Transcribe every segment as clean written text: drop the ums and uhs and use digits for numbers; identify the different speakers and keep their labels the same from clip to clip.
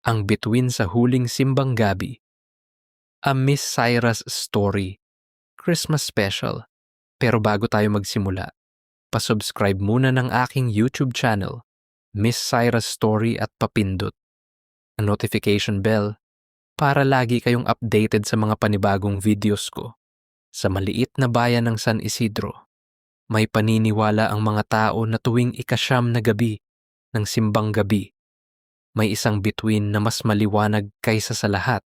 Speaker 1: Ang bituin sa huling simbang gabi. A Miss Cyrus Story Christmas Special. Pero bago tayo magsimula, pasubscribe muna ng aking YouTube channel, Miss Cyrus Story, at papindot ang notification bell para lagi kayong updated sa mga panibagong videos ko. Sa maliit na bayan ng San Isidro, may paniniwala ang mga tao na tuwing ikasyam na gabi ng simbang gabi, may isang bituin na mas maliwanag kaysa sa lahat.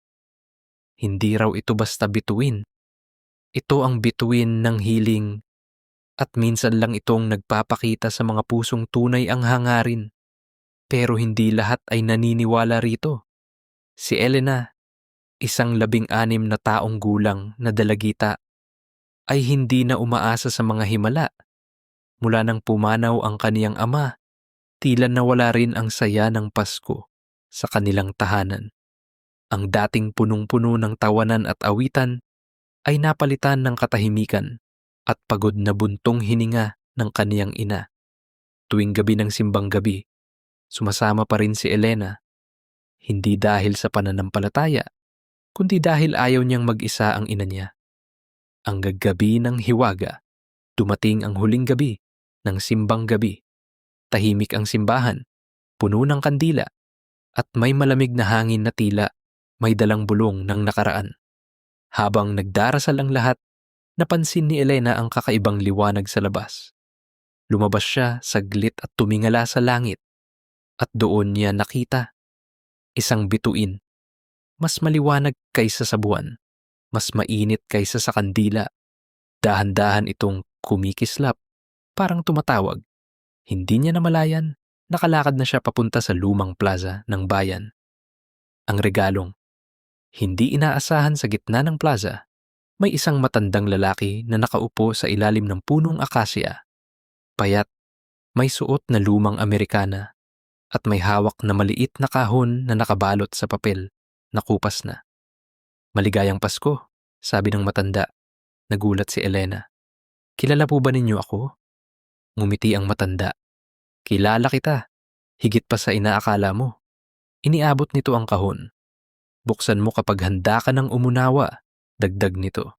Speaker 1: Hindi raw ito basta bituin. Ito ang bituin ng hiling, at minsan lang itong nagpapakita sa mga pusong tunay ang hangarin. Pero hindi lahat ay naniniwala rito. Si Elena, isang 16 na taong gulang na dalagita, ay hindi na umaasa sa mga himala. Mula nang pumanaw ang kaniyang ama, tila nawala rin ang saya ng Pasko sa kanilang tahanan. Ang dating punong-puno ng tawanan at awitan ay napalitan ng katahimikan at pagod na buntong hininga ng kaniyang ina. Tuwing gabi ng simbang gabi, sumasama pa rin si Elena, hindi dahil sa pananampalataya, kundi dahil ayaw niyang mag-isa ang ina niya. Ang gaggabi ng hiwaga, dumating ang huling gabi ng simbang gabi. Tahimik ang simbahan, puno ng kandila, at may malamig na hangin na tila may dalang bulong ng nakaraan. Habang nagdarasal ang lahat, napansin ni Elena ang kakaibang liwanag sa labas. Lumabas siya saglit at tumingala sa langit, at doon niya nakita isang bituin. Mas maliwanag kaysa sa buwan, mas mainit kaysa sa kandila. Dahan-dahan itong kumikislap, parang tumatawag. Hindi niya namalayan, nakalakad na siya papunta sa lumang plaza ng bayan. Ang regalong hindi inaasahan sa gitna ng plaza, may isang matandang lalaki na nakaupo sa ilalim ng punong akasya. Payat, may suot na lumang Amerikana, at may hawak na maliit na kahon na nakabalot sa papel na kupas na. "Maligayang Pasko," sabi ng matanda. Nagulat si Elena. "Kilala po ba ninyo ako?" Ngumiti ang matanda. "Kilala kita, higit pa sa inaakala mo." Iniabot nito ang kahon. "Buksan mo kapag handa ka ng umunawa," dagdag nito.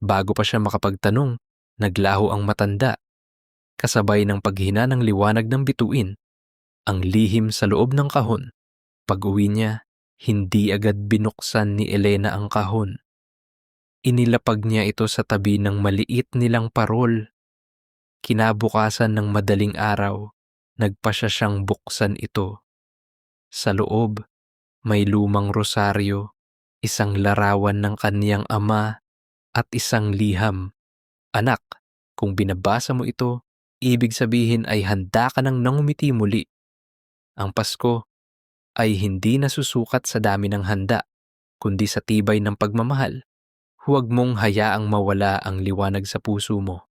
Speaker 1: Bago pa siya makapagtanong, naglaho ang matanda. Kasabay ng paghina ng liwanag ng bituin, ang lihim sa loob ng kahon. Pag-uwi niya, hindi agad binuksan ni Elena ang kahon. Inilapag niya ito sa tabi ng maliit nilang parol. Kinabukasan ng madaling araw, nagpasya siyang buksan ito. Sa loob, may lumang rosaryo, isang larawan ng kaniyang ama, at isang liham. "Anak, kung binabasa mo ito, ibig sabihin ay handa ka nang nangumiti muli. Ang Pasko ay hindi nasusukat sa dami ng handa, kundi sa tibay ng pagmamahal. Huwag mong hayaang mawala ang liwanag sa puso mo."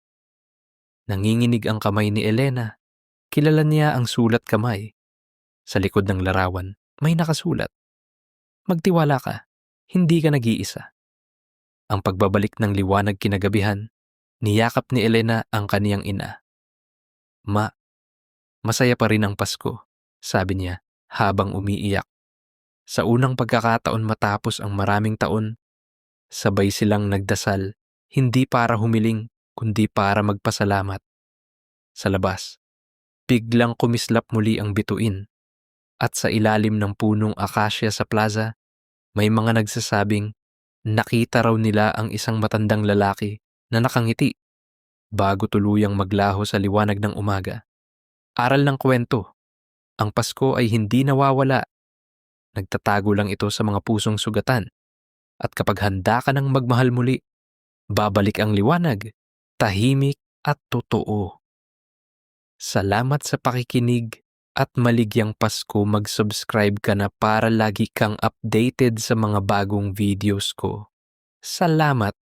Speaker 1: Nanginginig ang kamay ni Elena. Kilala niya ang sulat kamay. Sa likod ng larawan, may nakasulat, "Magtiwala ka, hindi ka nag-iisa." Ang pagbabalik ng liwanag kinagabihan, niyakap ni Elena ang kaniyang ina. "Ma, masaya pa rin ang Pasko," sabi niya habang umiiyak. Sa unang pagkakataon matapos ang maraming taon, sabay silang nagdasal, hindi para humiling, kundi para magpasalamat. Sa labas, biglang kumislap muli ang bituin, at sa ilalim ng punong akasya sa plaza, may mga nagsasabing nakita raw nila ang isang matandang lalaki na nakangiti bago tuluyang maglaho sa liwanag ng umaga. Aral ng kwento, ang Pasko ay hindi nawawala. Nagtatago lang ito sa mga pusong sugatan. At kapag handa ka ng magmahal muli, babalik ang liwanag, tahimik at totoo. Salamat sa pakikinig, at maligyang Pasko. Mag-subscribe ka na para lagi kang updated sa mga bagong videos ko. Salamat!